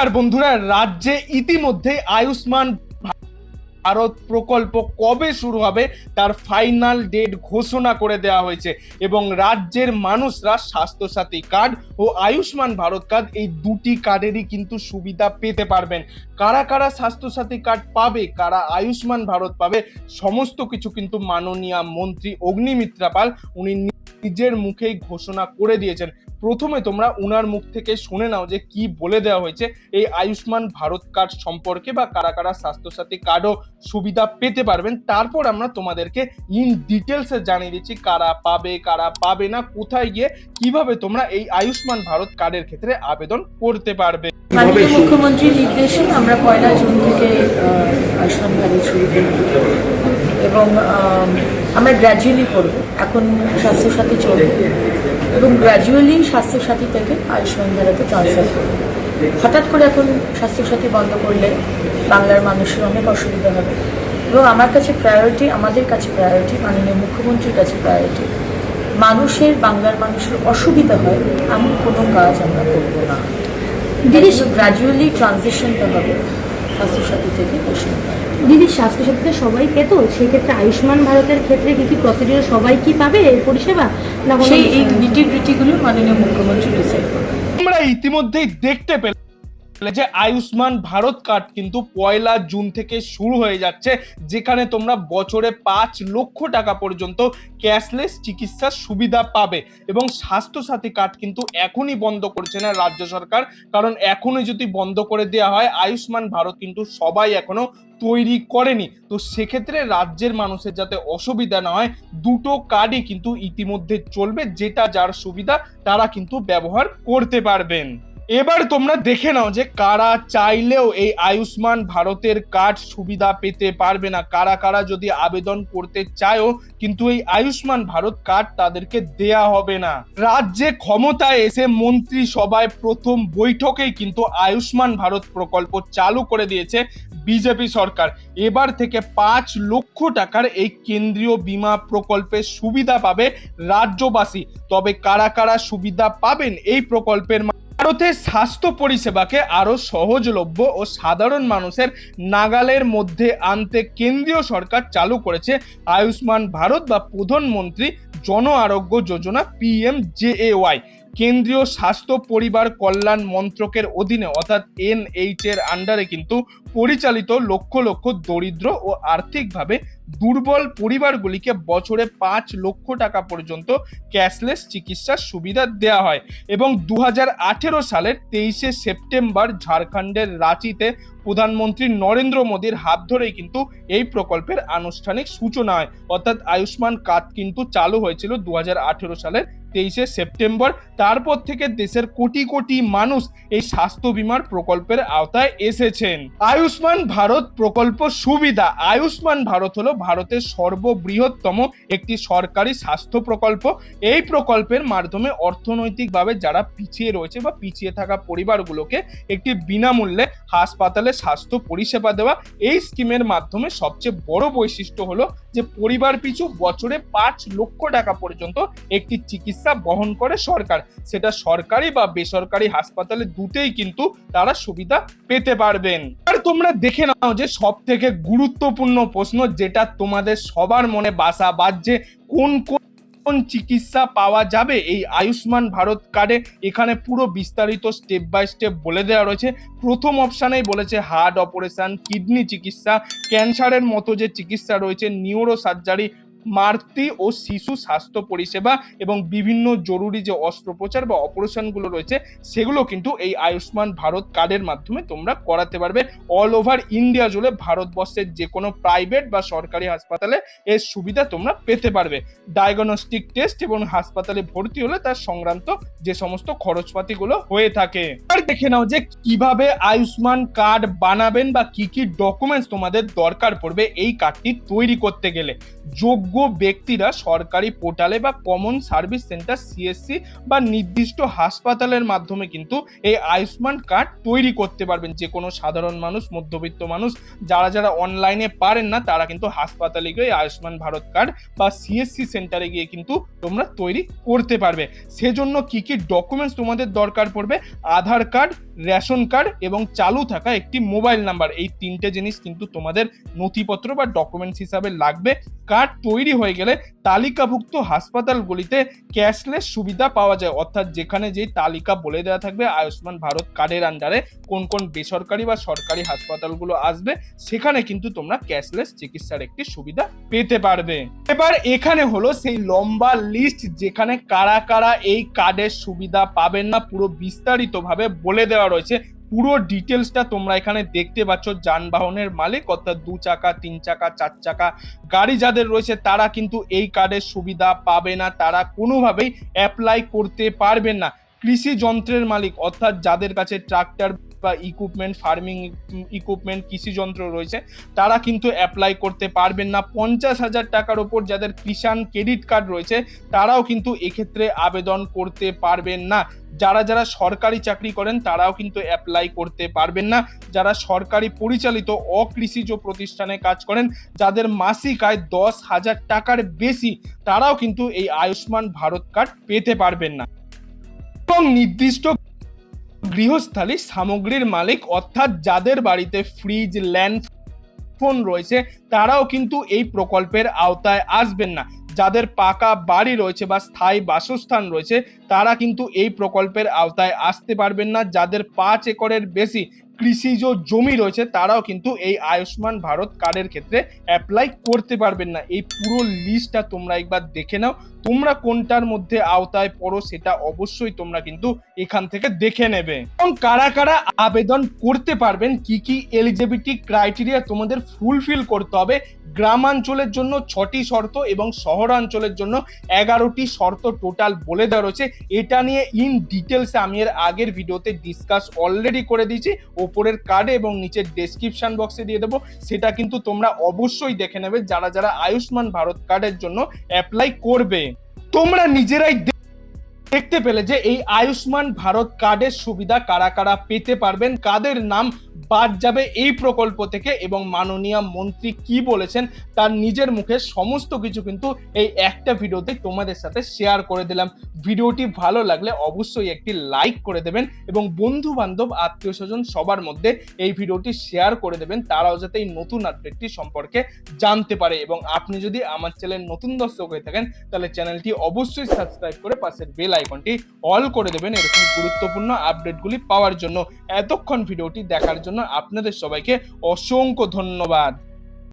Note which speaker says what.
Speaker 1: নমস্কার বন্ধুরা, রাজ্যে ইতিমধ্যে আয়ুষ্মান ভারত প্রকল্প কবে শুরু হবে তার ফাইনাল ডেট ঘোষণা করে দেওয়া হয়েছে এবং রাজ্যের মানুষরা স্বাস্থ্যসাথী কার্ড ও আয়ুষ্মান ভারত কার্ড এই দুটি কার্ডেরই কিন্তু সুবিধা পেতে পারবেন। কারা কারা স্বাস্থ্যসাথী কার্ড পাবে, কারা আয়ুষ্মান ভারত পাবে, সমস্ত কিছু কিন্তু মাননীয় মন্ত্রী অগ্নিমিত্রা পাল উনি নিজের মুখেই ঘোষণা করে দিয়েছেন। প্রথমে তোমরা উনার মুখ থেকে শুনে নাও যে কি বলে দেওয়া হয়েছে এই আয়ুষ্মান ভারত কার্ড সম্পর্কে বা কারা কারা স্বাস্থ্যসাথী কার্ডও সুবিধা পেতে পারবেন। তারপর আমরা তোমাদেরকে ইন ডিটেলসে জানিয়ে দিচ্ছি কারা পাবে কারা পাবে না, কোথায় গিয়ে কিভাবে তোমরা এই আয়ুষ্মান ভারত কার্ডের ক্ষেত্রে আবেদন করতে পারবে।
Speaker 2: মাননীয় মুখ্যমন্ত্রীর নির্দেশে আমরা 1 জুন থেকে আয়ুষ্মান ভারত শুরু করব এবং আমরা গ্র্যাজুয়ালি করব। এখন স্বাস্থ্যসাথী চলবে এবং গ্র্যাজুয়ালি স্বাস্থ্যসাথী থেকে আয়ুষ্মান ভারতে ট্রান্সফার করব। হঠাৎ করে এখন স্বাস্থ্যসাথী বন্ধ করলে বাংলার মানুষের অনেক অসুবিধা হবে এবং আমার কাছে প্রায়োরিটি, আমাদের কাছে প্রায়োরিটি, মাননীয় মুখ্যমন্ত্রীর কাছে প্রায়োরিটি, বাংলার মানুষের অসুবিধা হয় এমন কোনো কাজ আমরা করব না। দিদি, গ্র্যাজুয়ালি ট্রানজিশনটা হবে স্বাস্থ্যসাথী থেকে আয়ুষ্মান ভারত।
Speaker 3: দিদি, স্বাস্থ্যসাথীতে সবাই পেত, সেক্ষেত্রে আয়ুষ্মান ভারতের ক্ষেত্রে কি কি প্রসিডিওর সবাই কি পাবে এই পরিষেবা, না
Speaker 2: সেই এই নিটিগ্রিটিগুলো মাননীয় মুখ্যমন্ত্রী ডিসাইড করবে।
Speaker 1: আমরা ইতিমধ্যেই দেখতে পেলাম যে আয়ুষ্মান ভারত কার্ড কিন্তু 1 জুন থেকে শুরু হয়ে যাচ্ছে, যেখানে তোমরা বছরে 5 লক্ষ টাকা পর্যন্ত ক্যাশলেস চিকিৎসার সুবিধা পাবে। এবং স্বাস্থ্যসাথী কার্ড কিন্তু এখনই বন্ধ করছে না রাজ্য সরকার, কারণ এখনই যদি বন্ধ করে দেওয়া হয় আয়ুষ্মান ভারত কিন্তু সবাই এখনো তৈরি করেনি। তো সেক্ষেত্রে রাজ্যের মানুষের যাতে অসুবিধা না হয়, দুটো কার্ডই কিন্তু ইতিমধ্যে চলবে, যেটা যার সুবিধা তারা কিন্তু ব্যবহার করতে পারবেন। এবার তোমরা দেখে নাও যে কারা চাইলেও এই আয়ুষ্মান ভারতের কার্ড সুবিধা পেতে পারবে না, কারা কারা যদি আবেদন করতে চায়ও কিন্তু এই আয়ুষ্মান ভারত কার্ড তাদেরকে দেয়া হবে না। রাজ্যে ক্ষমতায় এসে মন্ত্রিসভায় প্রথম বৈঠকেই কিন্তু আয়ুষ্মান ভারত প্রকল্প চালু করে দিয়েছে বিজেপি সরকার। এবার থেকে 5 লক্ষ টাকার এই কেন্দ্রীয় বীমা প্রকল্পের সুবিধা পাবে রাজ্যবাসী। তবে কারা কারা সুবিধা পাবেন এই প্রকল্পের ভারতের স্বাস্থ্য পরিষেবাকে আরো সহজলভ্য ও সাধারণ মানুষের নাগালের মধ্যে আনতে কেন্দ্রীয় সরকার চালু করেছে আয়ুষ্মান ভারত বা প্রধানমন্ত্রী জন আরোগ্য যোজনা PMJAY। কেন্দ্রীয় স্বাস্থ্য পরিবার কল্যাণ মন্ত্রকের অধীনে অর্থাৎ NH এর আন্ডারে কিন্তু পরিচালিত লক্ষ লক্ষ দরিদ্র ও আর্থিকভাবে দুর্বল পরিবারগুলিকে বছরে 5 লক্ষ টাকা পর্যন্ত ক্যাশলেস চিকিৎসার সুবিধা দেওয়া হয়। এবং 2018 সালের 23 সেপ্টেম্বর ঝাড়খণ্ডের রাঁচিতে প্রধানমন্ত্রী নরেন্দ্র মোদীর হাত ধরেই কিন্তু এই প্রকল্পের আনুষ্ঠানিক সূচনা হয়। অর্থাৎ আয়ুষ্মান কার্ড কিন্তু চালু হয়েছিল 2018 সালের 23 সেপ্টেম্বর। তারপর থেকে দেশের কোটি কোটি মানুষ এই স্বাস্থ্য বীমার প্রকল্পের আওতায় এসেছেন। আয়ুষ্মান ভারত প্রকল্প সুবিধা। আয়ুষ্মান ভারত হলো ভারতের সর্ববৃহত্তম একটি সরকারি স্বাস্থ্য প্রকল্প। এই প্রকল্পের মাধ্যমে অর্থনৈতিকভাবে যারা পিছিয়ে রয়েছে বা পিছিয়ে থাকা পরিবারগুলোকে একটি বিনামূল্যে হাসপাতালে স্বাস্থ্য পরিষেবা দেওয়া। এই স্কিমের মাধ্যমে সবচেয়ে বড় বৈশিষ্ট্য হলো যে পরিবার পিছু বছরে 5 লক্ষ টাকা পর্যন্ত একটি চিকিৎসা বহন করে সরকার। সেটা সরকারি বা বেসরকারি হাসপাতালে দুটেই কিন্তু তারা সুবিধা পেতে পারবেন। আর তোমরা দেখে নাও যে সব থেকে গুরুত্বপূর্ণ প্রশ্ন, যেটা তোমাদের সবার মনে বাসা বাজছে, কোন কোন চিকিৎসা পাওয়া যাবে এই আয়ুষ্মান ভারত কার্ডে। এখানে পুরো বিস্তারিত স্টেপ বাই স্টেপ বলে দেওয়া রয়েছে। প্রথম অপশানেই বলেছে হার্ট অপারেশন, কিডনি চিকিৎসা, ক্যান্সারের মতো যে চিকিৎসা রয়েছে, নিউরো সার্জারি, মাতৃ ও শিশু স্বাস্থ্য পরিষেবা এবং বিভিন্ন জরুরি যে অস্ত্রোপচার বা অপারেশনগুলো রয়েছে সেগুলো কিন্তু এই আয়ুষ্মান ভারত কার্ডের মাধ্যমে তোমরা করাতে পারবে। অল ওভার ইন্ডিয়া জুড়ে ভারতবর্ষের যে কোনো প্রাইভেট বা সরকারি হাসপাতালে এর সুবিধা তোমরা পেতে পারবে। ডায়াগনস্টিক টেস্ট এবং হাসপাতালে ভর্তি হলে তার সংক্রান্ত যে সমস্ত খরচপাতিগুলো হয়ে থাকে। আর দেখে নাও যে কিভাবে আয়ুষ্মান কার্ড বানাবেন বা কি কি ডকুমেন্টস তোমাদের দরকার পড়বে এই কার্ডটি তৈরি করতে গেলে। যোগ্য যোগ্য ব্যক্তিরা সরকারি পোর্টালে বা কমন সার্ভিস সেন্টার সিএসসি বা নির্দিষ্ট হাসপাতালের মাধ্যমে কিন্তু এই আয়ুষ্মান কার্ড তৈরি করতে পারবেন। যে কোনো সাধারণ মানুষ, মধ্যবিত্ত মানুষ, যারা অনলাইনে পারেন না, তারা কিন্তু হাসপাতালে গিয়ে আয়ুষ্মান ভারত কার্ড বা সিএসসি সেন্টারে গিয়ে কিন্তু তোমরা তৈরি করতে পারবে। সেজন্য কি কি ডকুমেন্টস তোমাদের দরকার পড়বে? আধার কার্ড, রেশন কার্ড এবং চালু থাকা একটি মোবাইল নাম্বার। এই তিনটে জিনিস কিন্তু তোমাদের নথিপত্র বা ডকুমেন্টস হিসাবে লাগবে। কার্ড তৈরি হয়ে গেলে তালিকাভুক্ত হাসপাতালগুলিতে ক্যাশলেস সুবিধা পাওয়া যায়, অর্থাৎ যেখানে যেই তালিকা বলে দেওয়া থাকবে আয়ুষ্মান ভারত কার্ডের আন্ডারে কোন কোন বেসরকারি বা সরকারি হাসপাতালগুলো আসবে, সেখানে কিন্তু তোমরা ক্যাশলেস চিকিৎসার একটি সুবিধা পেতে পারবে। এবার এখানে হলো সেই লম্বা লিস্ট যেখানে কারা কারা এই কার্ডের সুবিধা পাবেন না, পুরো বিস্তারিতভাবে বলে দেওয়া রয়েছে। পুরো ডিটেলসটা তোমরা এখানে দেখতে পাচ্ছ। যানবাহনের মালিক, অর্থাৎ 2 চাকা, 3 চাকা, 4 চাকা গাড়ি যাদের রয়েছে তারা কিন্তু এই কার্ডের সুবিধা পাবে না, তারা কোনোভাবেই অ্যাপ্লাই করতে পারবেন না। কৃষি যন্ত্রের মালিক, অর্থাৎ যাদের কাছে ট্রাক্টর বা ইকুইপমেন্ট, ফার্মিং ইকুইপমেন্ট, কৃষি যন্ত্র রয়েছে, তারা কিন্তু অ্যাপ্লাই করতে পারবেন না। 50,000 টাকার ওপর যাদের কিষাণ ক্রেডিট কার্ড রয়েছে তারাও কিন্তু এক্ষেত্রে আবেদন করতে পারবেন না। যারা সরকারি চাকরি করেন তারাও কিন্তু অ্যাপ্লাই করতে পারবেন না। যারা সরকারি পরিচালিত অকৃষিজ প্রতিষ্ঠানে কাজ করেন, যাদের মাসিক আয় 10,000 টাকার বেশি, তারাও কিন্তু এই আয়ুষ্মান ভারত কার্ড পেতে পারবেন না। এবং নির্দিষ্ট গৃহস্থালী সামগ্রীর মালিক, অর্থাৎ যাদের বাড়িতে ফ্রিজ, ল্যান্ড ফোন রয়েছে, তারাও কিন্তু এই প্রকল্পের আওতায় আসবেন না। যাদের পাকা বাড়ি রয়েছে বা স্থায়ী বাসস্থান রয়েছে তারা কিন্তু এই প্রকল্পের আওতায় আসতে পারবেন না। যাদের 5 একরের বেশি কৃষিজ জমি রয়েছে তারাও কিন্তু এই আয়ুষ্মান ভারত কার্ডের ক্ষেত্রে অ্যাপ্লাই করতে পারবেন না। এই পুরো লিস্টটা তোমরা একবার দেখে নাও, তোমরা কোনটার মধ্যে আওতায় পড়ো সেটা অবশ্যই তোমরা কিন্তু এখান থেকে দেখে নেবে। এবং কারা কারা আবেদন করতে পারবেন, কি কি এলিজিবিলিটি ক্রাইটেরিয়া তোমাদের ফুলফিল করতে হবে। গ্রামাঞ্চলের জন্য 6টি শর্ত এবং শহরাঞ্চলের জন্য 11টি শর্ত টোটাল বলে দেওয়া রয়েছে। এটা নিয়ে ইন ডিটেলসে আমি এর আগের ভিডিওতে ডিসকাস অলরেডি করে দিয়েছি, ওপরের কার্ডে এবং নিচের ডেসক্রিপশন বক্সে দিয়ে দেবো, সেটা কিন্তু তোমরা অবশ্যই দেখে নেবে যারা আয়ুষ্মান ভারত কার্ডের জন্য অ্যাপ্লাই করবে। তোমরা নিজেরাই দেখতে পেলে যে এই আয়ুষ্মান ভারত কার্ডের সুবিধা কারা কারা পেতে পারবেন, কাদের নাম বাদ যাবে এই প্রকল্প থেকে, এবং মাননীয় মন্ত্রী কি বলেছেন তার নিজের মুখে সমস্ত কিছু কিন্তু এই একটা ভিডিওতে তোমাদের সাথে শেয়ার করে দিলাম। ভিডিওটি ভালো লাগলে অবশ্যই একটি লাইক করে দেবেন এবং বন্ধু বান্ধব, আত্মীয় স্বজন সবার মধ্যে এই ভিডিওটি শেয়ার করে দেবেন, তারাও যাতে এই নতুন আপডেটটি সম্পর্কে জানতে পারে। এবং আপনি যদি আমার চ্যানেল নতুন দর্শক হয়ে থাকেন তাহলে চ্যানেলটি অবশ্যই সাবস্ক্রাইব করে পাশের বেল আইকনটি অল করে দেবেন এরকম গুরুত্বপূর্ণ আপডেটগুলি পাওয়ার জন্য। এতক্ষণ ভিডিওটি দেখার জন্য আপনাদের সবাইকে অসংখ্য ধন্যবাদ।